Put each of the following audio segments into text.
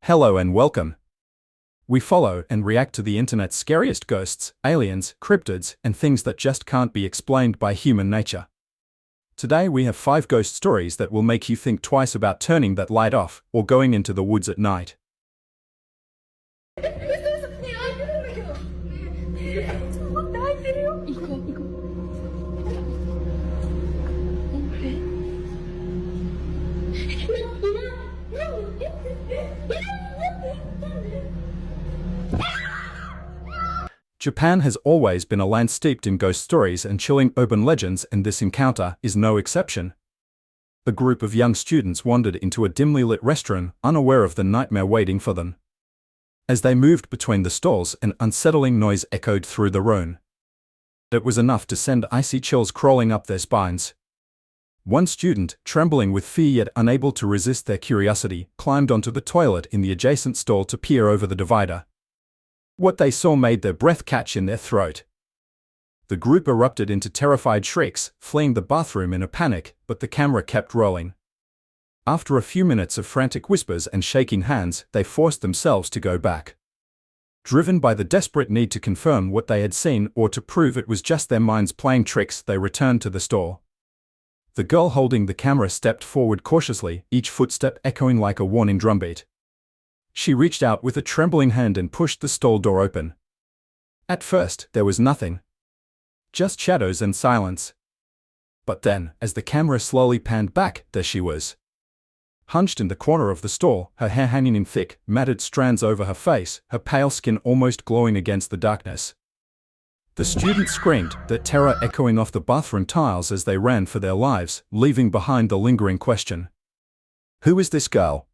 Hello and welcome. We follow and react to the internet's scariest ghosts, aliens, cryptids, and things that just can't be explained by human nature. Today we have 5 ghost stories that will make you think twice about turning that light off or going into the woods at night. Japan has always been a land steeped in ghost stories and chilling urban legends, and this encounter is no exception. A group of young students wandered into a dimly lit restaurant, unaware of the nightmare waiting for them. As they moved between the stalls, an unsettling noise echoed through the room. It was enough to send icy chills crawling up their spines. One student, trembling with fear yet unable to resist their curiosity, climbed onto the toilet in the adjacent stall to peer over the divider. What they saw made their breath catch in their throat. The group erupted into terrified shrieks, fleeing the bathroom in a panic, but the camera kept rolling. After a few minutes of frantic whispers and shaking hands, they forced themselves to go back. Driven by the desperate need to confirm what they had seen or to prove it was just their minds playing tricks, they returned to the store. The girl holding the camera stepped forward cautiously, each footstep echoing like a warning drumbeat. She reached out with a trembling hand and pushed the stall door open. At first, there was nothing. Just shadows and silence. But then, as the camera slowly panned back, there she was. Hunched in the corner of the stall, her hair hanging in thick, matted strands over her face, her pale skin almost glowing against the darkness. The students screamed, their terror echoing off the bathroom tiles as they ran for their lives, leaving behind the lingering question. Who is this girl?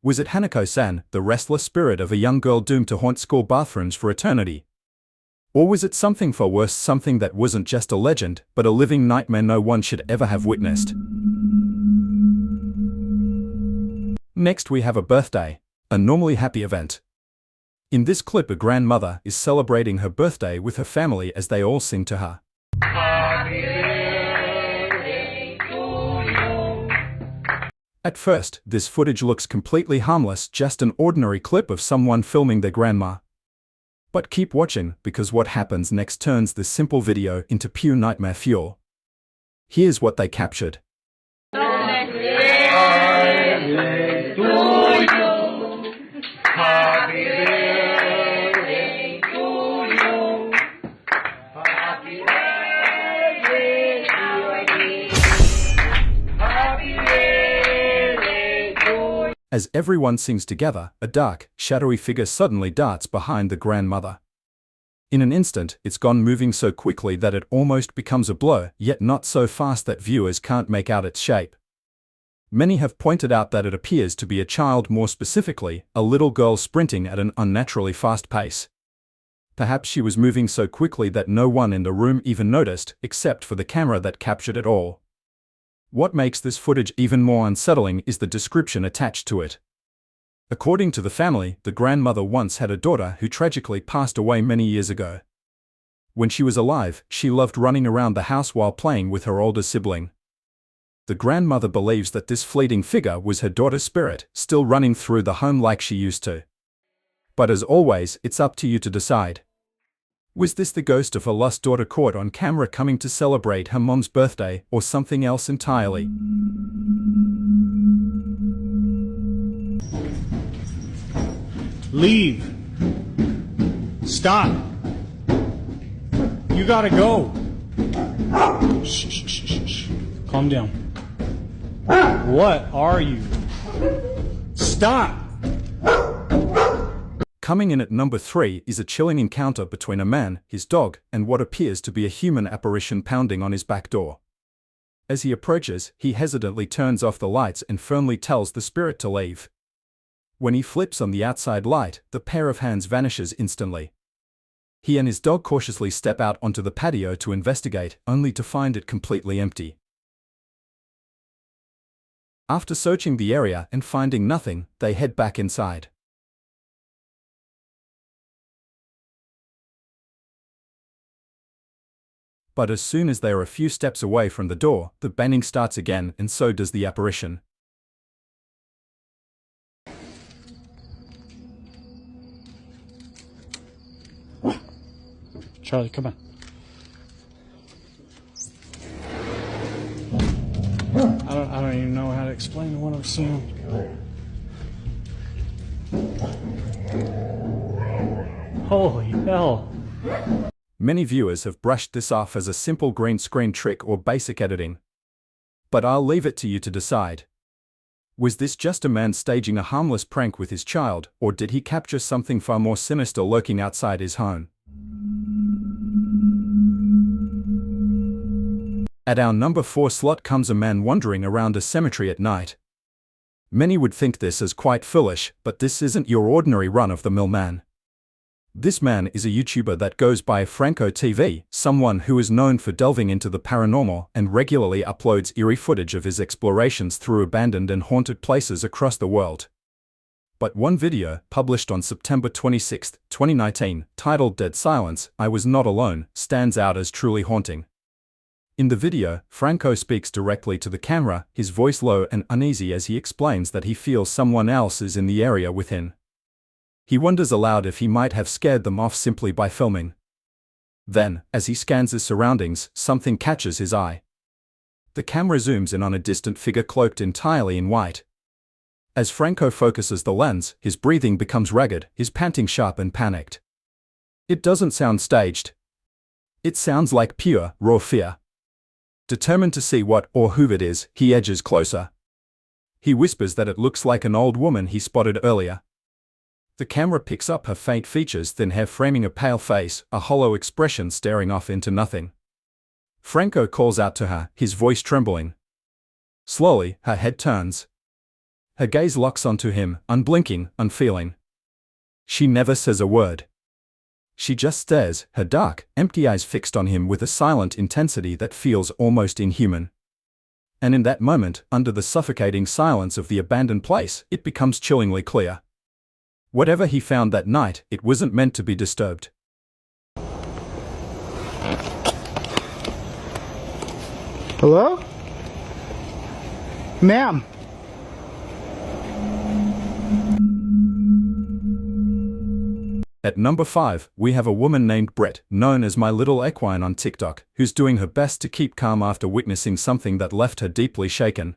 Was it Hanako-san, the restless spirit of a young girl doomed to haunt school bathrooms for eternity? Or was it something far worse, something that wasn't just a legend, but a living nightmare no one should ever have witnessed? Next we have a birthday, a normally happy event. In this clip, a grandmother is celebrating her birthday with her family as they all sing to her. At first, this footage looks completely harmless, just an ordinary clip of someone filming their grandma. But keep watching, because what happens next turns this simple video into pure nightmare fuel. Here's what they captured. As everyone sings together, a dark, shadowy figure suddenly darts behind the grandmother. In an instant, it's gone, moving so quickly that it almost becomes a blur, yet not so fast that viewers can't make out its shape. Many have pointed out that it appears to be a child, more specifically, a little girl sprinting at an unnaturally fast pace. Perhaps she was moving so quickly that no one in the room even noticed, except for the camera that captured it all. What makes this footage even more unsettling is the description attached to it. According to the family, the grandmother once had a daughter who tragically passed away many years ago. When she was alive, she loved running around the house while playing with her older sibling. The grandmother believes that this fleeting figure was her daughter's spirit, still running through the home like she used to. But as always, it's up to you to decide. Was this the ghost of a lost daughter caught on camera coming to celebrate her mom's birthday, or something else entirely? Leave. Stop. You gotta go. Shh, shh, shh, shh, shh. Calm down. What are you? Stop. Coming in at number 3 is a chilling encounter between a man, his dog, and what appears to be a human apparition pounding on his back door. As he approaches, he hesitantly turns off the lights and firmly tells the spirit to leave. When he flips on the outside light, the pair of hands vanishes instantly. He and his dog cautiously step out onto the patio to investigate, only to find it completely empty. After searching the area and finding nothing, they head back inside. But as soon as they are a few steps away from the door, the banging starts again, and so does the apparition. Charlie, come on. I don't even know how to explain what I'm seeing. Holy hell. Many viewers have brushed this off as a simple green screen trick or basic editing. But I'll leave it to you to decide. Was this just a man staging a harmless prank with his child, or did he capture something far more sinister lurking outside his home? At our number 4 slot comes a man wandering around a cemetery at night. Many would think this as quite foolish, but this isn't your ordinary run-of-the-mill man. This man is a YouTuber that goes by Franco TV, someone who is known for delving into the paranormal and regularly uploads eerie footage of his explorations through abandoned and haunted places across the world. But one video, published on September 26, 2019, titled Dead Silence, I Was Not Alone, stands out as truly haunting. In the video, Franco speaks directly to the camera, his voice low and uneasy as he explains that he feels someone else is in the area with him. He wonders aloud if he might have scared them off simply by filming. Then, as he scans his surroundings, something catches his eye. The camera zooms in on a distant figure cloaked entirely in white. As Franco focuses the lens, his breathing becomes ragged, his panting sharp and panicked. It doesn't sound staged. It sounds like pure, raw fear. Determined to see what or who it is, he edges closer. He whispers that it looks like an old woman he spotted earlier. The camera picks up her faint features, thin hair framing a pale face, a hollow expression staring off into nothing. Franco calls out to her, his voice trembling. Slowly, her head turns. Her gaze locks onto him, unblinking, unfeeling. She never says a word. She just stares, her dark, empty eyes fixed on him with a silent intensity that feels almost inhuman. And in that moment, under the suffocating silence of the abandoned place, it becomes chillingly clear. Whatever he found that night, it wasn't meant to be disturbed. Hello? Ma'am. At number 5, we have a woman named Brett, known as My Little Equine on TikTok, who's doing her best to keep calm after witnessing something that left her deeply shaken.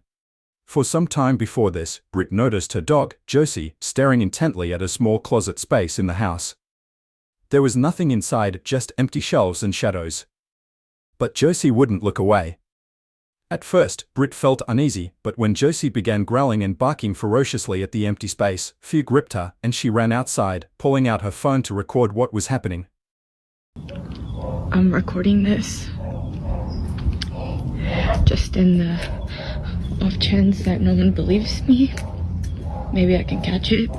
For some time before this, Britt noticed her dog, Josie, staring intently at a small closet space in the house. There was nothing inside, just empty shelves and shadows. But Josie wouldn't look away. At first, Britt felt uneasy, but when Josie began growling and barking ferociously at the empty space, fear gripped her, and she ran outside, pulling out her phone to record what was happening. I'm recording this just in the off chance that no one believes me. Maybe I can catch it.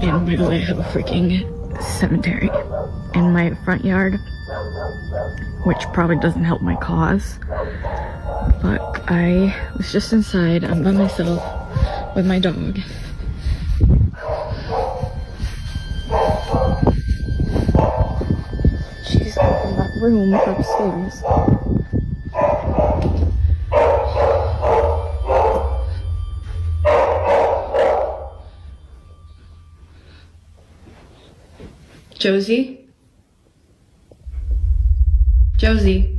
And by the way, I have a freaking cemetery in my front yard, which probably doesn't help my cause. But I was just inside, I'm by myself with my dog. She's in that room upstairs. Josie? Josie?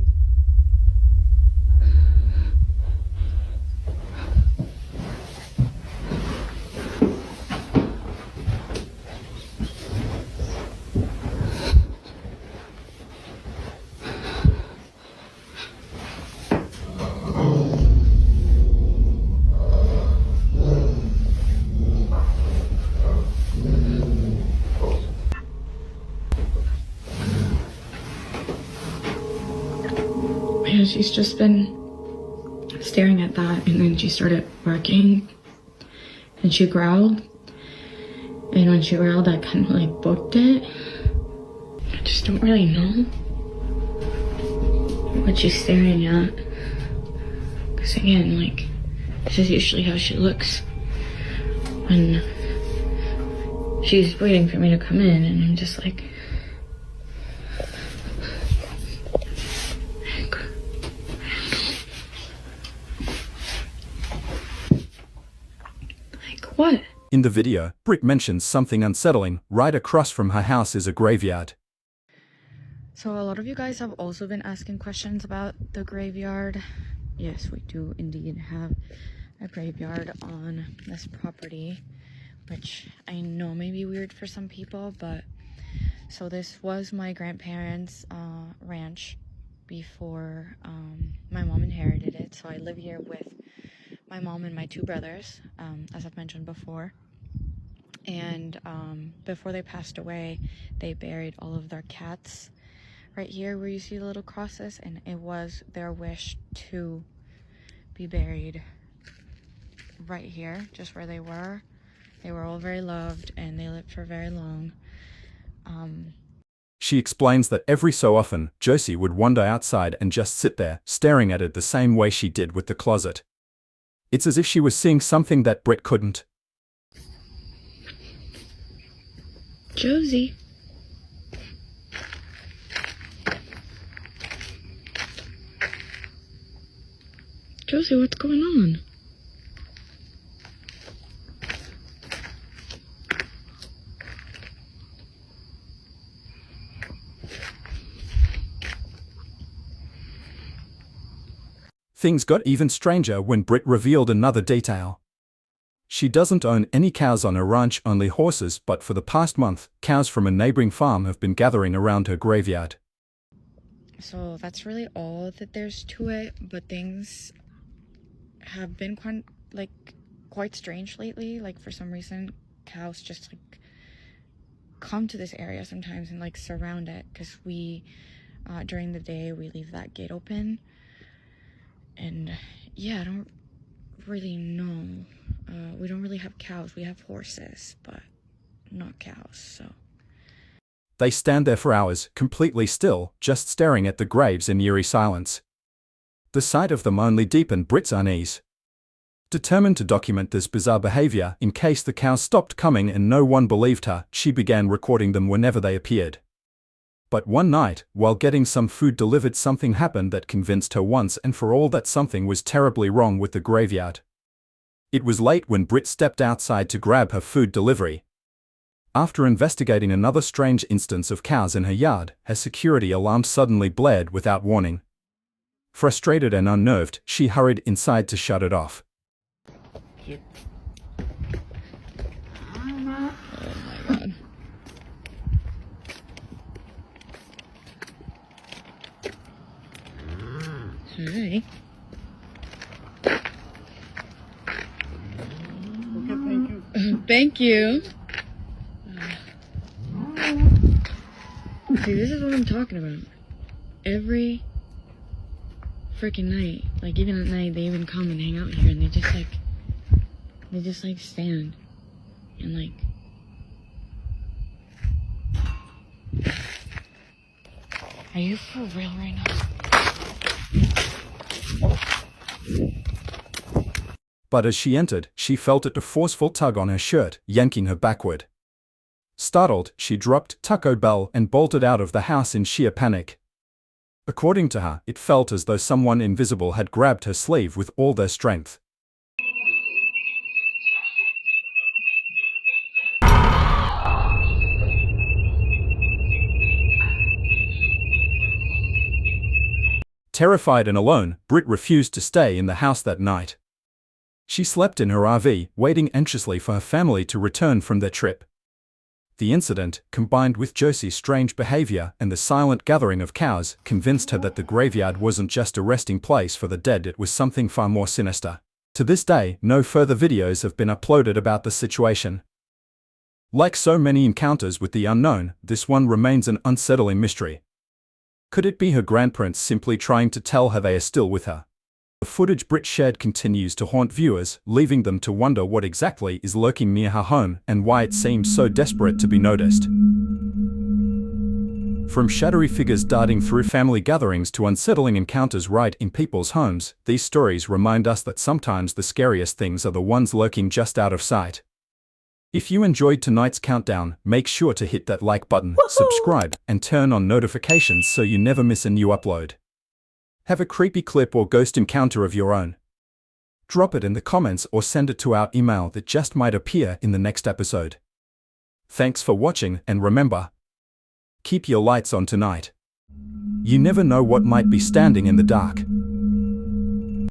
Yeah, she's just been staring at that, and then she started barking, and she growled, and when she growled, I kind of like booked it. I just don't really know what she's staring at, because again, like, this is usually how she looks when she's waiting for me to come in, and I'm just like, what? In the video, Britt mentions something unsettling. Right across from her house is a graveyard. So a lot of you guys have also been asking questions about the graveyard. Yes, we do indeed have a graveyard on this property, which I know may be weird for some people, but so this was my grandparents' ranch before my mom inherited it. So I live here with my mom and my two brothers, as I've mentioned before. And before they passed away, they buried all of their cats right here where you see the little crosses, and it was their wish to be buried right here, just where they were. They were all very loved and they lived for very long. She explains that every so often, Josie would wander outside and just sit there, staring at it the same way she did with the closet. It's as if she was seeing something that Britt couldn't. Josie. Josie, what's going on? Things got even stranger when Britt revealed another detail. She doesn't own any cows on her ranch, only horses, but for the past month, cows from a neighboring farm have been gathering around her graveyard. So that's really all that there's to it, but things have been quite strange lately. Like, for some reason, cows just like come to this area sometimes and like surround it, because we during the day we leave that gate open. And yeah, I don't really know. We don't really have cows. We have horses, but not cows, so. They stand there for hours, completely still, just staring at the graves in eerie silence. The sight of them only deepened Britt's unease. Determined to document this bizarre behavior in case the cows stopped coming and no one believed her, she began recording them whenever they appeared. But one night, while getting some food delivered, something happened that convinced her once and for all that something was terribly wrong with the graveyard. It was late when Britt stepped outside to grab her food delivery. After investigating another strange instance of cows in her yard, her security alarm suddenly blared without warning. Frustrated and unnerved, she hurried inside to shut it off. Oh my god. Hi. Okay, thank you. Thank you. See, this is what I'm talking about. Every freaking night, like even at night, they even come and hang out here, and they just like stand and like. Are you for real right now? But as she entered, she felt a forceful tug on her shirt, yanking her backward. Startled, she dropped Taco Bell and bolted out of the house in sheer panic. According to her, it felt as though someone invisible had grabbed her sleeve with all their strength. Terrified and alone, Britt refused to stay in the house that night. She slept in her RV, waiting anxiously for her family to return from their trip. The incident, combined with Josie's strange behavior and the silent gathering of cows, convinced her that the graveyard wasn't just a resting place for the dead, it was something far more sinister. To this day, no further videos have been uploaded about the situation. Like so many encounters with the unknown, this one remains an unsettling mystery. Could it be her grandparents simply trying to tell her they are still with her? The footage Britt shared continues to haunt viewers, leaving them to wonder what exactly is lurking near her home and why it seems so desperate to be noticed. From shadowy figures darting through family gatherings to unsettling encounters right in people's homes, these stories remind us that sometimes the scariest things are the ones lurking just out of sight. If you enjoyed tonight's countdown, make sure to hit that like button, subscribe, and turn on notifications so you never miss a new upload. Have a creepy clip or ghost encounter of your own? Drop it in the comments or send it to our email that just might appear in the next episode. Thanks for watching, and remember, keep your lights on tonight. You never know what might be standing in the dark.